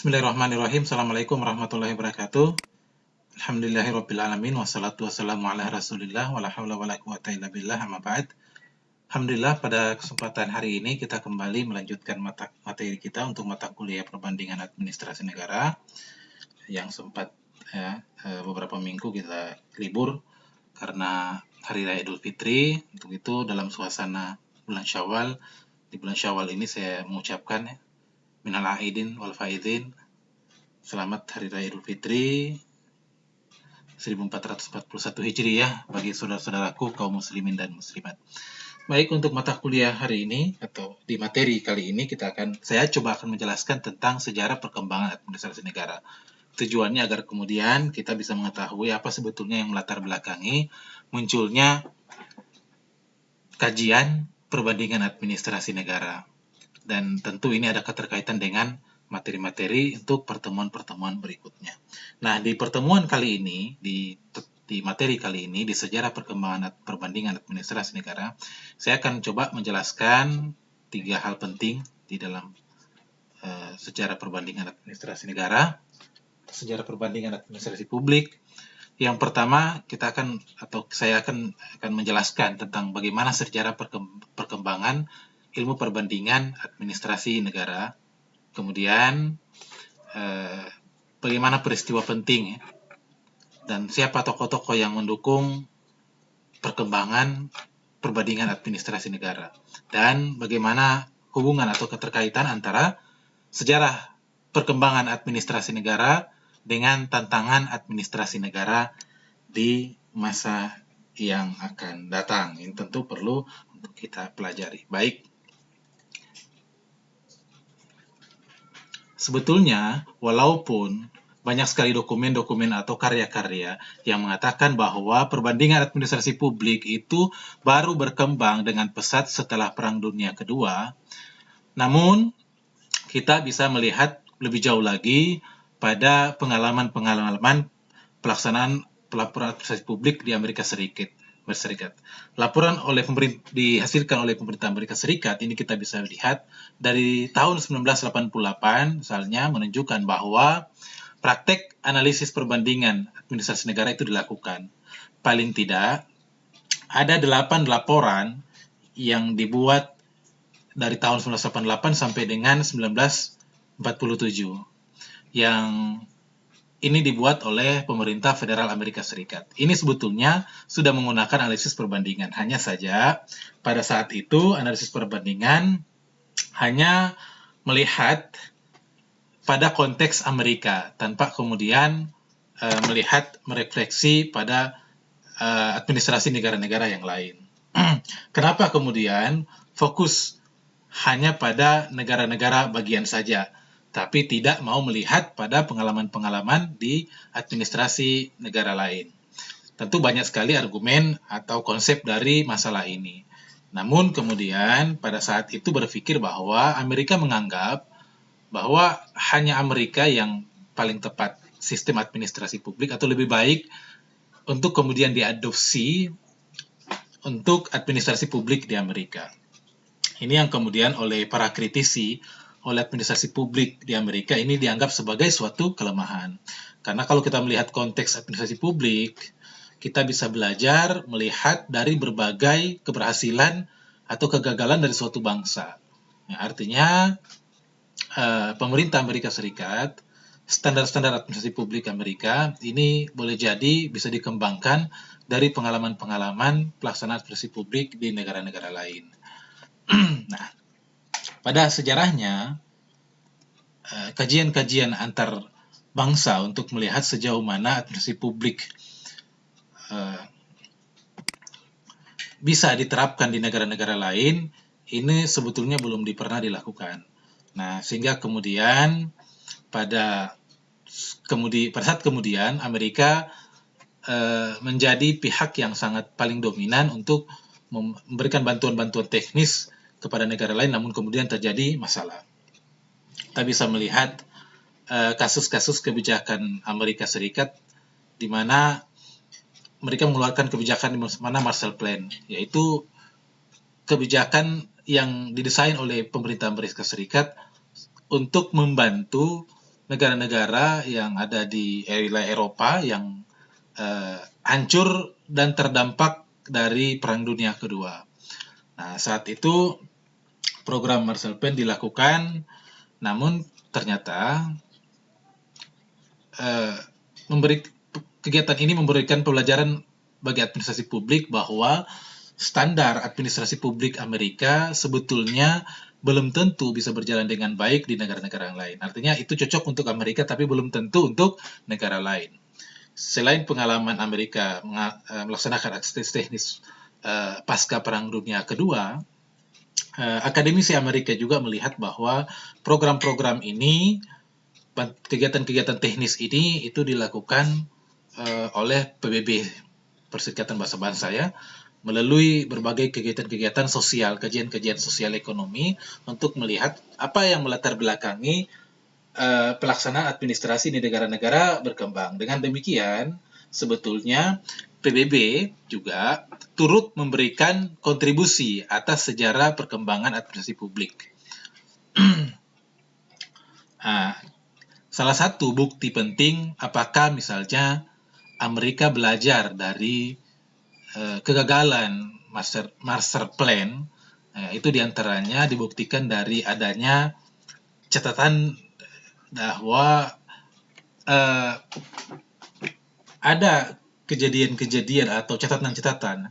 Bismillahirrahmanirrahim. Assalamualaikum warahmatullahi wabarakatuh. Alhamdulillahirrabbilalamin. Wassalatu wassalamu ala rasulillah. Wala hawla wala quwata illa billah, amma ba'd. Alhamdulillah, pada kesempatan hari ini kita kembali melanjutkan materi kita untuk mata kuliah perbandingan administrasi negara yang sempat beberapa minggu kita libur karena Hari Raya Idul Fitri. Untuk itu dalam suasana bulan Syawal, di bulan Syawal ini saya mengucapkan minal aidin wal faizin, selamat Hari Raya Idul Fitri 1441 Hijriyah bagi saudara-saudaraku kaum muslimin dan muslimat. Baik, untuk mata kuliah hari ini atau di materi kali ini saya coba akan menjelaskan tentang sejarah perkembangan administrasi negara. Tujuannya agar kemudian kita bisa mengetahui apa sebetulnya yang melatar belakangi munculnya kajian perbandingan administrasi negara. Dan tentu ini ada keterkaitan dengan materi-materi untuk pertemuan-pertemuan berikutnya. Nah, di pertemuan kali ini, di materi kali ini, di sejarah perkembangan perbandingan administrasi negara, saya akan coba menjelaskan 3 hal penting di dalam sejarah perbandingan administrasi negara, sejarah perbandingan administrasi publik. Yang pertama, saya akan menjelaskan tentang bagaimana sejarah perkembangan ilmu perbandingan administrasi negara. Kemudian bagaimana peristiwa penting dan siapa tokoh-tokoh yang mendukung perkembangan perbandingan administrasi negara, dan bagaimana hubungan atau keterkaitan antara sejarah perkembangan administrasi negara dengan tantangan administrasi negara di masa yang akan datang. Ini tentu perlu untuk kita pelajari. Baik, sebetulnya walaupun banyak sekali dokumen-dokumen atau karya-karya yang mengatakan bahwa perbandingan administrasi publik itu baru berkembang dengan pesat setelah Perang Dunia Kedua, namun kita bisa melihat lebih jauh lagi pada pengalaman-pengalaman pelaksanaan pelaporan administrasi publik di Amerika Serikat. Laporan dihasilkan oleh pemerintah Amerika Serikat ini kita bisa lihat dari tahun 1988 misalnya, menunjukkan bahwa praktek analisis perbandingan administrasi negara itu dilakukan. Paling tidak ada 8 laporan yang dibuat dari tahun 1988 sampai dengan 1947 yang ini dibuat oleh pemerintah federal Amerika Serikat. Ini sebetulnya sudah menggunakan analisis perbandingan. Hanya saja pada saat itu analisis perbandingan hanya melihat pada konteks Amerika tanpa kemudian merefleksi pada administrasi negara-negara yang lain. Kenapa kemudian fokus hanya pada negara-negara bagian saja, tapi tidak mau melihat pada pengalaman-pengalaman di administrasi negara lain? Tentu banyak sekali argumen atau konsep dari masalah ini. Namun kemudian pada saat itu berpikir bahwa Amerika menganggap bahwa hanya Amerika yang paling tepat sistem administrasi publik, atau lebih baik untuk kemudian diadopsi untuk administrasi publik di Amerika. Ini yang kemudian oleh para kritisi oleh administrasi publik di Amerika ini dianggap sebagai suatu kelemahan. Karena kalau kita melihat konteks administrasi publik, kita bisa belajar melihat dari berbagai keberhasilan atau kegagalan dari suatu bangsa. Ya, artinya pemerintah Amerika Serikat, standar-standar administrasi publik Amerika ini boleh jadi bisa dikembangkan dari pengalaman-pengalaman pelaksanaan administrasi publik di negara-negara lain. Nah, pada sejarahnya, kajian-kajian antar bangsa untuk melihat sejauh mana administrasi publik bisa diterapkan di negara-negara lain, ini sebetulnya belum pernah dilakukan. Nah, sehingga kemudian pada saat kemudian Amerika menjadi pihak yang sangat paling dominan untuk memberikan bantuan-bantuan teknis kepada negara lain, namun kemudian terjadi masalah. Kita bisa melihat kasus-kasus kebijakan Amerika Serikat di mana mereka mengeluarkan kebijakan di mana Marshall Plan, yaitu kebijakan yang didesain oleh pemerintah Amerika Serikat untuk membantu negara-negara yang ada di wilayah Eropa yang hancur dan terdampak dari Perang Dunia Kedua. Nah, saat itu program Marshall Plan dilakukan, namun ternyata kegiatan ini memberikan pelajaran bagi administrasi publik bahwa standar administrasi publik Amerika sebetulnya belum tentu bisa berjalan dengan baik di negara-negara yang lain. Artinya itu cocok untuk Amerika tapi belum tentu untuk negara lain. Selain pengalaman Amerika melaksanakan akses teknis pasca Perang Dunia Kedua, akademisi Amerika juga melihat bahwa program-program ini, kegiatan-kegiatan teknis ini itu dilakukan oleh PBB, Perserikatan Bangsa-Bangsa ya, melalui berbagai kegiatan-kegiatan sosial, kajian-kajian sosial ekonomi untuk melihat apa yang melatar belakangi pelaksanaan administrasi di negara-negara berkembang. Dengan demikian, sebetulnya PBB juga turut memberikan kontribusi atas sejarah perkembangan administrasi publik. Salah satu bukti penting apakah misalnya Amerika belajar dari kegagalan Marshall Plan, itu diantaranya dibuktikan dari adanya catatan bahwa ada kejadian-kejadian atau catatan-catatan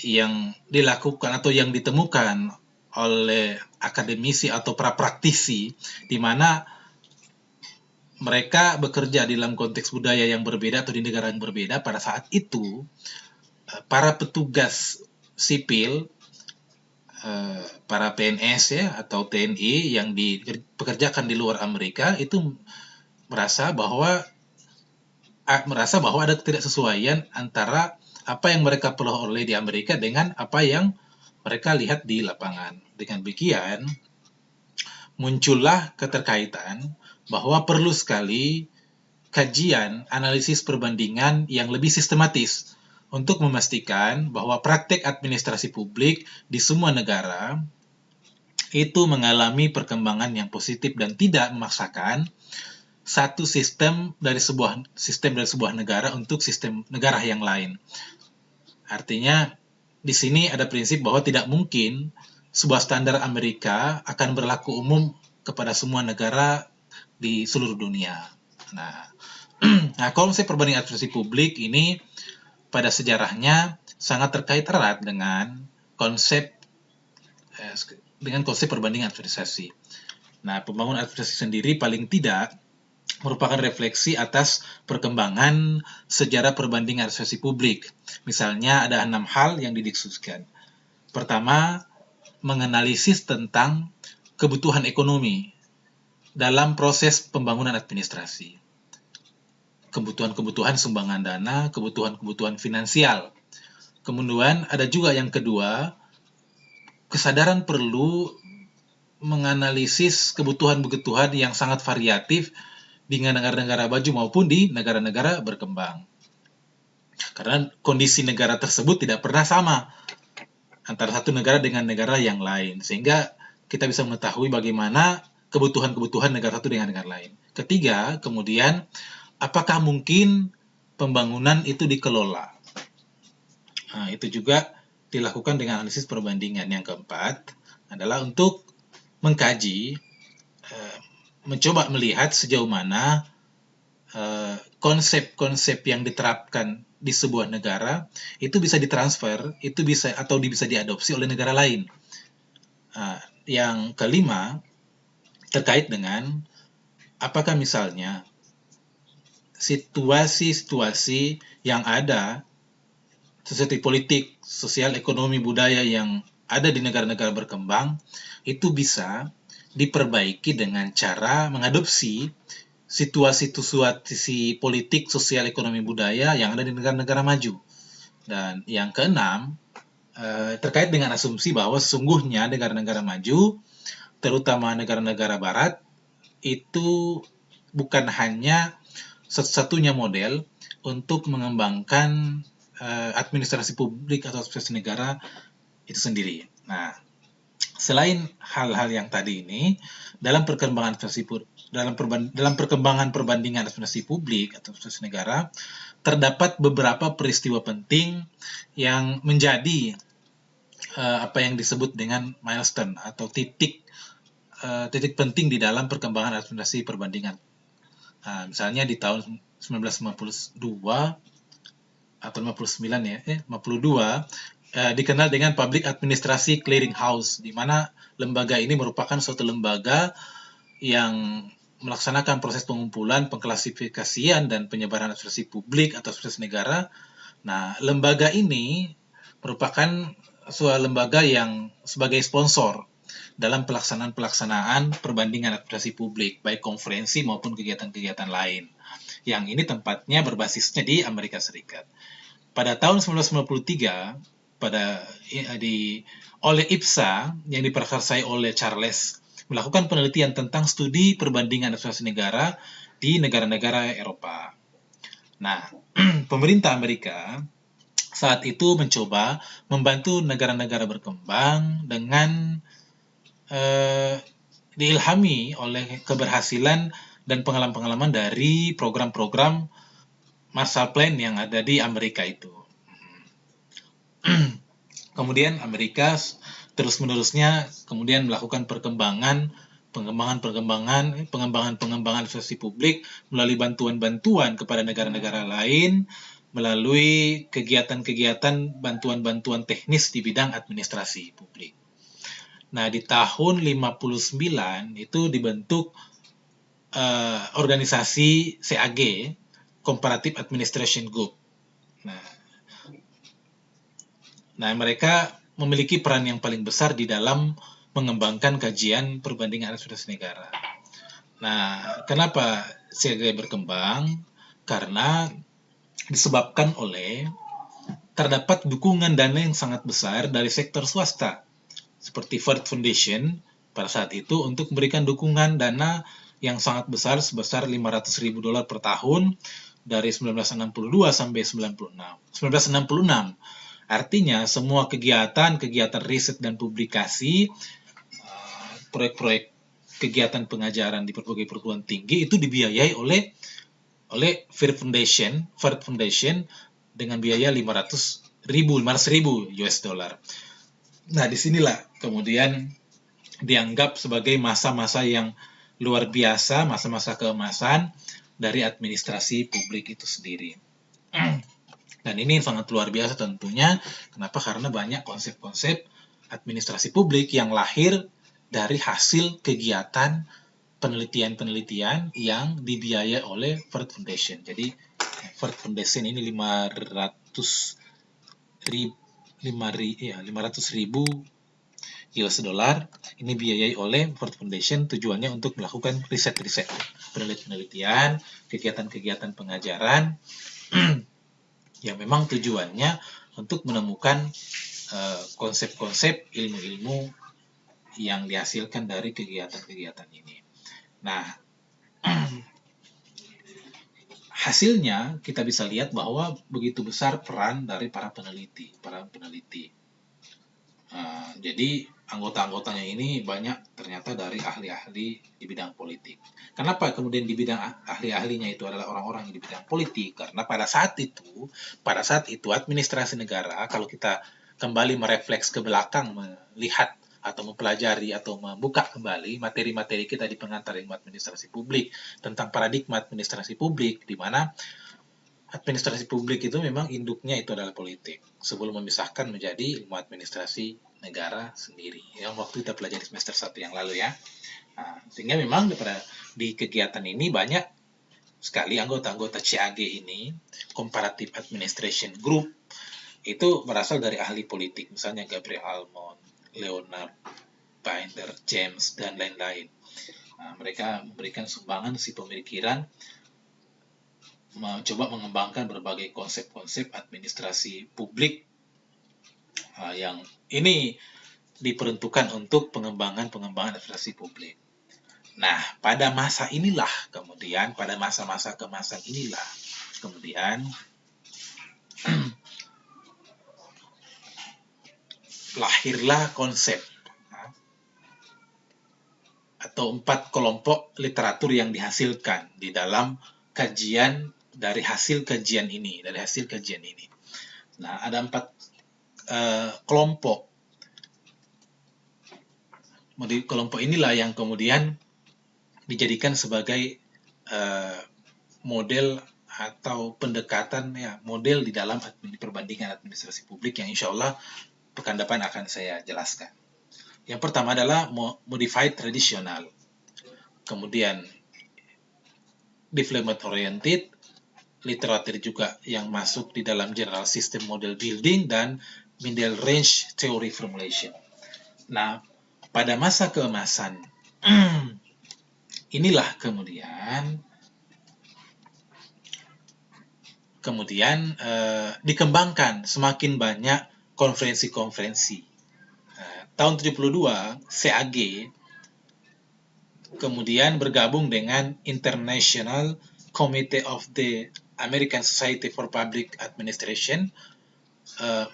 yang dilakukan atau yang ditemukan oleh akademisi atau para praktisi di mana mereka bekerja di dalam konteks budaya yang berbeda atau di negara yang berbeda. Pada saat itu para petugas sipil, para PNS ya atau TNI yang dipekerjakan di luar Amerika itu merasa bahwa ada ketidaksesuaian antara apa yang mereka peroleh di Amerika dengan apa yang mereka lihat di lapangan. Dengan demikian, muncullah keterkaitan bahwa perlu sekali kajian analisis perbandingan yang lebih sistematis untuk memastikan bahwa praktek administrasi publik di semua negara itu mengalami perkembangan yang positif dan tidak memaksakan satu sistem dari sebuah negara untuk sistem negara yang lain. Artinya di sini ada prinsip bahwa tidak mungkin sebuah standar Amerika akan berlaku umum kepada semua negara di seluruh dunia. Nah, konsep perbandingan administrasi publik ini pada sejarahnya sangat terkait erat dengan konsep perbandingan administrasi. Nah, pembangunan administrasi sendiri paling tidak merupakan refleksi atas perkembangan sejarah perbandingan administrasi publik. Misalnya ada 6 hal yang didiskusikan. Pertama, menganalisis tentang kebutuhan ekonomi dalam proses pembangunan administrasi. Kebutuhan-kebutuhan sumbangan dana, kebutuhan-kebutuhan finansial. Kemudian ada juga yang kedua, kesadaran perlu menganalisis kebutuhan-kebutuhan yang sangat variatif di negara-negara maju maupun di negara-negara berkembang. Karena kondisi negara tersebut tidak pernah sama antara satu negara dengan negara yang lain. Sehingga kita bisa mengetahui bagaimana kebutuhan-kebutuhan negara satu dengan negara lain. Ketiga, kemudian, apakah mungkin pembangunan itu dikelola? Nah, itu juga dilakukan dengan analisis perbandingan. Yang keempat adalah untuk mengkaji, mencoba melihat sejauh mana konsep-konsep yang diterapkan di sebuah negara itu bisa ditransfer, itu bisa diadopsi oleh negara lain. Yang kelima terkait dengan apakah misalnya situasi-situasi yang ada, seperti politik, sosial, ekonomi, budaya yang ada di negara-negara berkembang itu bisa diperbaiki dengan cara mengadopsi situasi politik, sosial, ekonomi, budaya yang ada di negara-negara maju. Dan yang keenam, terkait dengan asumsi bahwa sesungguhnya negara-negara maju, terutama negara-negara barat, itu bukan hanya satu-satunya model untuk mengembangkan administrasi publik atau administrasi negara itu sendiri. Nah, selain hal-hal yang tadi ini, dalam perkembangan administrasi dalam perkembangan perbandingan administrasi publik atau administrasi negara, terdapat beberapa peristiwa penting yang menjadi apa yang disebut dengan milestone atau titik penting di dalam perkembangan administrasi perbandingan. Misalnya di tahun 1952 atau 59 ya, 52 dikenal dengan Public Administrasi Clearing House, di mana lembaga ini merupakan suatu lembaga yang melaksanakan proses pengumpulan, pengklasifikasian, dan penyebaran administrasi publik atau administrasi negara. Nah, lembaga ini merupakan suatu lembaga yang sebagai sponsor dalam pelaksanaan perbandingan administrasi publik, baik konferensi maupun kegiatan-kegiatan lain. Yang ini tempatnya berbasisnya di Amerika Serikat. Pada tahun 1993, oleh IPSA yang diprakarsai oleh Charles melakukan penelitian tentang studi perbandingan administrasi negara di negara-negara Eropa. Nah, pemerintah Amerika saat itu mencoba membantu negara-negara berkembang dengan diilhami oleh keberhasilan dan pengalaman-pengalaman dari program-program Marshall Plan yang ada di Amerika itu. Kemudian Amerika terus-menerusnya kemudian melakukan pengembangan administrasi publik melalui bantuan-bantuan kepada negara-negara lain, melalui kegiatan-kegiatan bantuan-bantuan teknis di bidang administrasi publik. Nah, di tahun 59 itu dibentuk organisasi CAG, Comparative Administration Group. Nah, mereka memiliki peran yang paling besar di dalam mengembangkan kajian perbandingan administrasi negara. Nah, kenapa CAG berkembang? Karena disebabkan oleh terdapat dukungan dana yang sangat besar dari sektor swasta, seperti Ford Foundation pada saat itu untuk memberikan dukungan dana yang sangat besar sebesar $500.000 per tahun dari 1962 sampai 1966. Artinya semua kegiatan riset dan publikasi, proyek-proyek kegiatan pengajaran di berbagai perguruan tinggi itu dibiayai oleh Ford Foundation dengan biaya $500.000 US dollar. Nah, disinilah kemudian dianggap sebagai masa-masa yang luar biasa, masa-masa keemasan dari administrasi publik itu sendiri. Dan ini sangat luar biasa tentunya. Kenapa? Karena banyak konsep-konsep administrasi publik yang lahir dari hasil kegiatan penelitian-penelitian yang dibiayai oleh Ford Foundation. Jadi Ford Foundation ini 500.000 US dollar ini biayai oleh Ford Foundation, tujuannya untuk melakukan riset-riset, penelitian, kegiatan-kegiatan pengajaran yang memang tujuannya untuk menemukan konsep-konsep ilmu-ilmu yang dihasilkan dari kegiatan-kegiatan ini. Nah, hasilnya kita bisa lihat bahwa begitu besar peran dari para peneliti. Jadi anggota-anggotanya ini banyak ternyata dari ahli-ahli di bidang politik. Kenapa kemudian di bidang ahli-ahlinya itu adalah orang-orang yang di bidang politik? Karena pada saat itu administrasi negara, kalau kita kembali merefleks ke belakang, melihat atau mempelajari atau membuka kembali materi-materi kita di pengantar ilmu administrasi publik tentang paradigma administrasi publik, di mana administrasi publik itu memang induknya itu adalah politik, sebelum memisahkan menjadi ilmu administrasi negara sendiri, yang waktu kita pelajari semester 1 yang lalu ya. Nah, sehingga memang di kegiatan ini banyak sekali anggota-anggota CAG ini, Comparative Administration Group, itu berasal dari ahli politik, misalnya Gabriel Almond, Leonard Binder, James, dan lain-lain. Nah, mereka memberikan sumbangan si pemikiran, mencoba mengembangkan berbagai konsep-konsep administrasi publik yang ini diperuntukkan untuk pengembangan administrasi publik. Nah, pada masa masa-masa keemasan inilah, kemudian lahirlah konsep atau 4 kelompok literatur yang dihasilkan di dalam kajian dari hasil kajian ini, Nah, ada 4 kelompok. Kelompok inilah yang kemudian dijadikan sebagai model atau pendekatan model di dalam perbandingan administrasi publik yang insya Allah pekan depan akan saya jelaskan. Yang pertama adalah modified traditional, kemudian development oriented, literatur juga yang masuk di dalam general system model building, dan middle range theory formulation. Nah, pada masa keemasan inilah kemudian dikembangkan semakin banyak konferensi-konferensi. Tahun 72 CAG kemudian bergabung dengan International Committee of the American Society for Public Administration.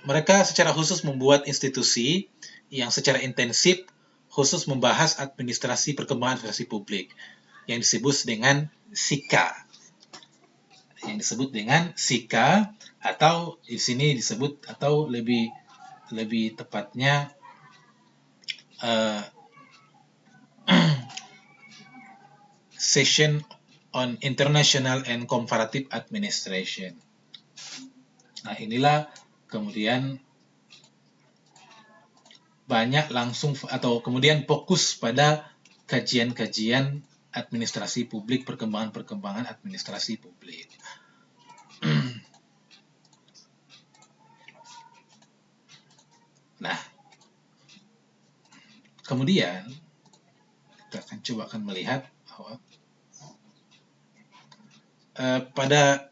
Mereka secara khusus membuat institusi yang secara intensif khusus membahas perkembangan administrasi publik yang disebut dengan SICA. Atau di sini disebut, atau lebih tepatnya Session on International and Comparative Administration. Nah, inilah kemudian banyak langsung atau kemudian fokus pada kajian-kajian administrasi publik, perkembangan administrasi publik. Nah, kemudian kita akan melihat bahwa pada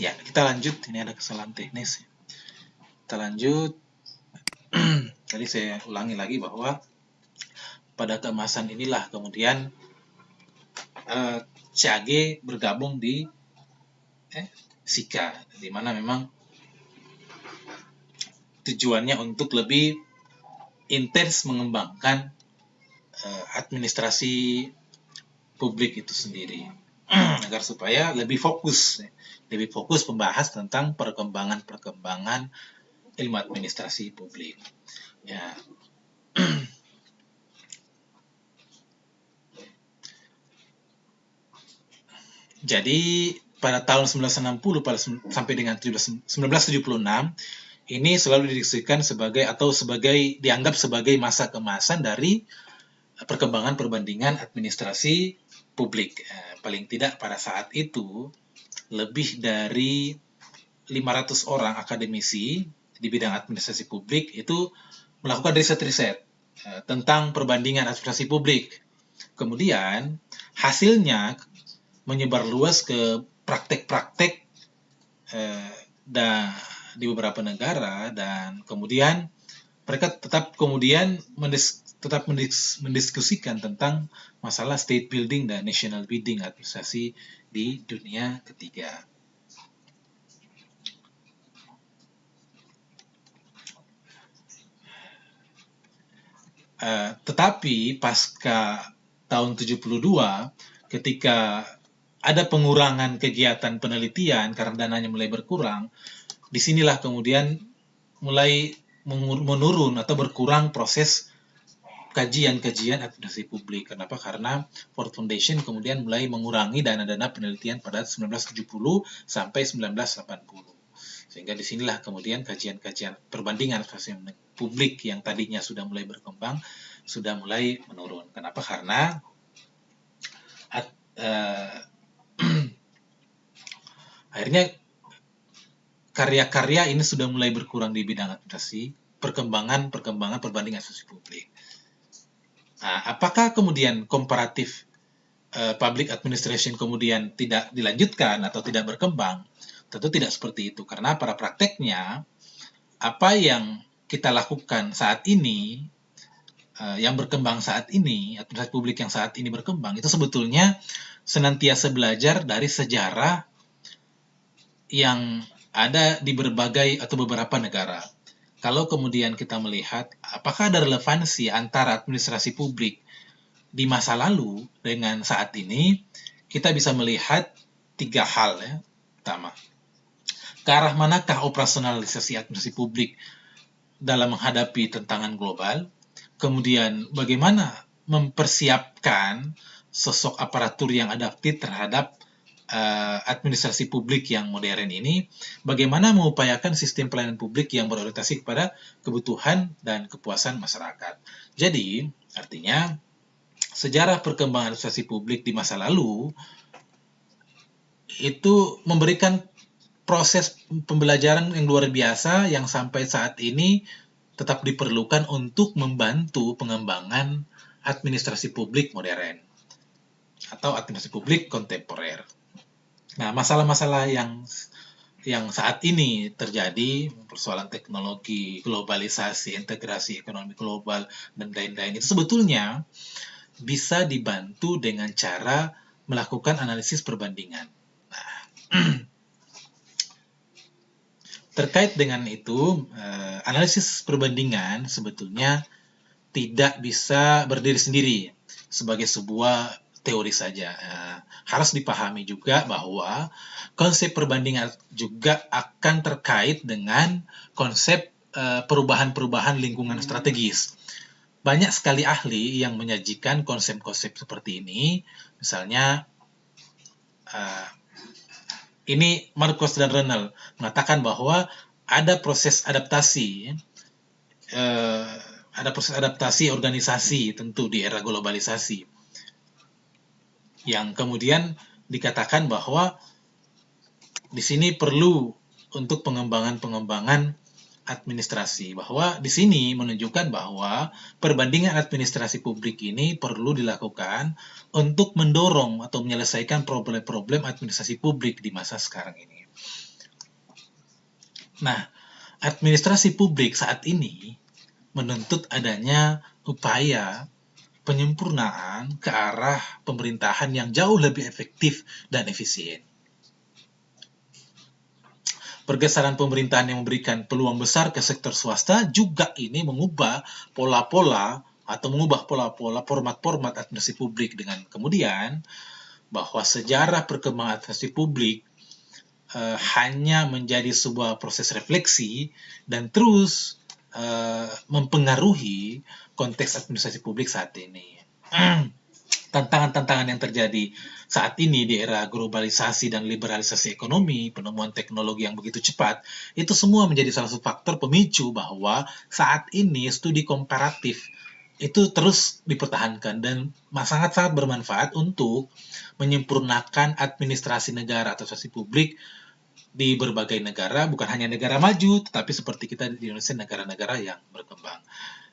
ya, kita lanjut. Ini ada kesalahan teknis. Kita lanjut. Tadi saya ulangi lagi bahwa pada keemasan inilah kemudian CAG bergabung di SICA, di mana memang tujuannya untuk lebih intens mengembangkan administrasi publik itu sendiri, agar supaya lebih fokus membahas tentang perkembangan ilmu administrasi publik. Ya. Jadi pada tahun 1960 sampai dengan 1976 ini selalu didiskusikan dianggap sebagai masa keemasan dari perkembangan perbandingan administrasi publik. Paling tidak pada saat itu lebih dari 500 orang akademisi di bidang administrasi publik itu melakukan riset-riset tentang perbandingan administrasi publik. Kemudian hasilnya menyebar luas ke praktek-praktek di beberapa negara, dan kemudian mereka tetap mendiskusikan tentang masalah state building dan national building administrasi di dunia ketiga. Tetapi pasca tahun 72, ketika ada pengurangan kegiatan penelitian karena dananya mulai berkurang, disinilah kemudian mulai menurun atau berkurang proses kajian-kajian administrasi publik. Kenapa? Karena Ford Foundation kemudian mulai mengurangi dana-dana penelitian pada 1970 sampai 1980. Sehingga disinilah kemudian kajian-kajian perbandingan administrasi publik yang tadinya sudah mulai berkembang, sudah mulai menurun. Kenapa? Karena akhirnya karya-karya ini sudah mulai berkurang di bidang administrasi, perkembangan perbandingan administrasi publik. Nah, apakah kemudian komparatif public administration kemudian tidak dilanjutkan atau tidak berkembang? Tentu tidak seperti itu, karena pada prakteknya apa yang kita lakukan saat ini, yang berkembang saat ini, administrasi publik yang saat ini berkembang, itu sebetulnya senantiasa belajar dari sejarah yang ada di berbagai atau beberapa negara. Kalau kemudian kita melihat apakah ada relevansi antara administrasi publik di masa lalu dengan saat ini, kita bisa melihat 3 hal ya. Pertama, ke arah manakah operasionalisasi administrasi publik dalam menghadapi tantangan global? Kemudian bagaimana mempersiapkan sosok aparatur yang adaptif terhadap administrasi publik yang modern ini, bagaimana mengupayakan sistem pelayanan publik yang berorientasi kepada kebutuhan dan kepuasan masyarakat. Jadi, artinya sejarah perkembangan administrasi publik di masa lalu itu memberikan proses pembelajaran yang luar biasa yang sampai saat ini tetap diperlukan untuk membantu pengembangan administrasi publik modern atau administrasi publik kontemporer. Nah, masalah-masalah yang saat ini terjadi, persoalan teknologi, globalisasi, integrasi ekonomi global, dan lain-lain, itu sebetulnya bisa dibantu dengan cara melakukan analisis perbandingan. Nah, terkait dengan itu, analisis perbandingan sebetulnya tidak bisa berdiri sendiri sebagai sebuah teori saja. Harus dipahami juga bahwa konsep perbandingan juga akan terkait dengan konsep perubahan-perubahan lingkungan strategis. Banyak sekali ahli yang menyajikan konsep-konsep seperti ini. Misalnya, ini Marcos dan Renal mengatakan bahwa ada proses adaptasi, organisasi tentu di era globalisasi, yang kemudian dikatakan bahwa di sini perlu untuk pengembangan administrasi, bahwa di sini menunjukkan bahwa perbandingan administrasi publik ini perlu dilakukan untuk mendorong atau menyelesaikan problem-problem administrasi publik di masa sekarang ini. Nah, administrasi publik saat ini menuntut adanya upaya penyempurnaan ke arah pemerintahan yang jauh lebih efektif dan efisien. Pergeseran pemerintahan yang memberikan peluang besar ke sektor swasta juga ini mengubah pola-pola atau mengubah pola-pola format-format administrasi publik, dengan kemudian bahwa sejarah perkembangan administrasi publik hanya menjadi sebuah proses refleksi dan terus mempengaruhi konteks administrasi publik saat ini. Tantangan-tantangan yang terjadi saat ini di era globalisasi dan liberalisasi ekonomi, penemuan teknologi yang begitu cepat, itu semua menjadi salah satu faktor pemicu bahwa saat ini studi komparatif itu terus dipertahankan dan sangat-sangat bermanfaat untuk menyempurnakan administrasi negara atau administrasi publik di berbagai negara, bukan hanya negara maju, tetapi seperti kita di Indonesia, negara-negara yang berkembang.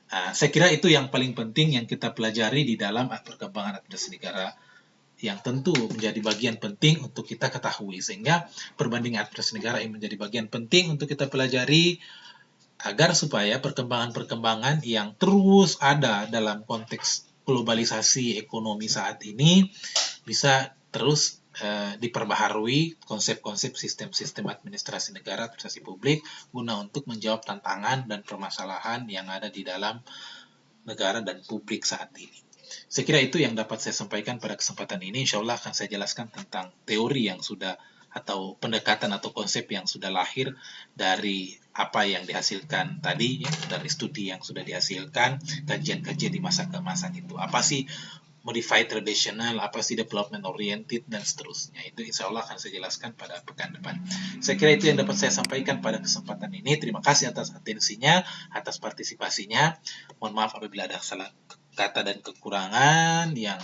Saya kira itu yang paling penting yang kita pelajari di dalam perkembangan administrasi negara, yang tentu menjadi bagian penting untuk kita ketahui, sehingga perbandingan administrasi negara ini menjadi bagian penting untuk kita pelajari agar supaya perkembangan-perkembangan yang terus ada dalam konteks globalisasi ekonomi saat ini bisa terus diperbaharui konsep-konsep sistem-sistem administrasi negara, administrasi publik, guna untuk menjawab tantangan dan permasalahan yang ada di dalam negara dan publik saat ini. Saya kira itu yang dapat saya sampaikan pada kesempatan ini. Insya Allah akan saya jelaskan tentang teori yang sudah, atau pendekatan atau konsep yang sudah lahir dari apa yang dihasilkan tadi, ya, dari studi yang sudah dihasilkan, kajian-kajian di masa keemasan itu. Apa sih modified traditional, apa sih development oriented, dan seterusnya. Itu insya Allah akan saya jelaskan pada pekan depan. Saya kira itu yang dapat saya sampaikan pada kesempatan ini. Terima kasih atas atensinya, atas partisipasinya. Mohon maaf apabila ada salah kata dan kekurangan yang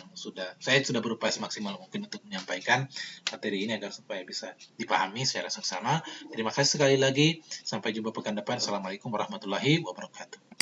saya sudah berupaya semaksimal mungkin untuk menyampaikan materi ini agar supaya bisa dipahami secara seksama. Terima kasih sekali lagi. Sampai jumpa pekan depan. Assalamualaikum warahmatullahi wabarakatuh.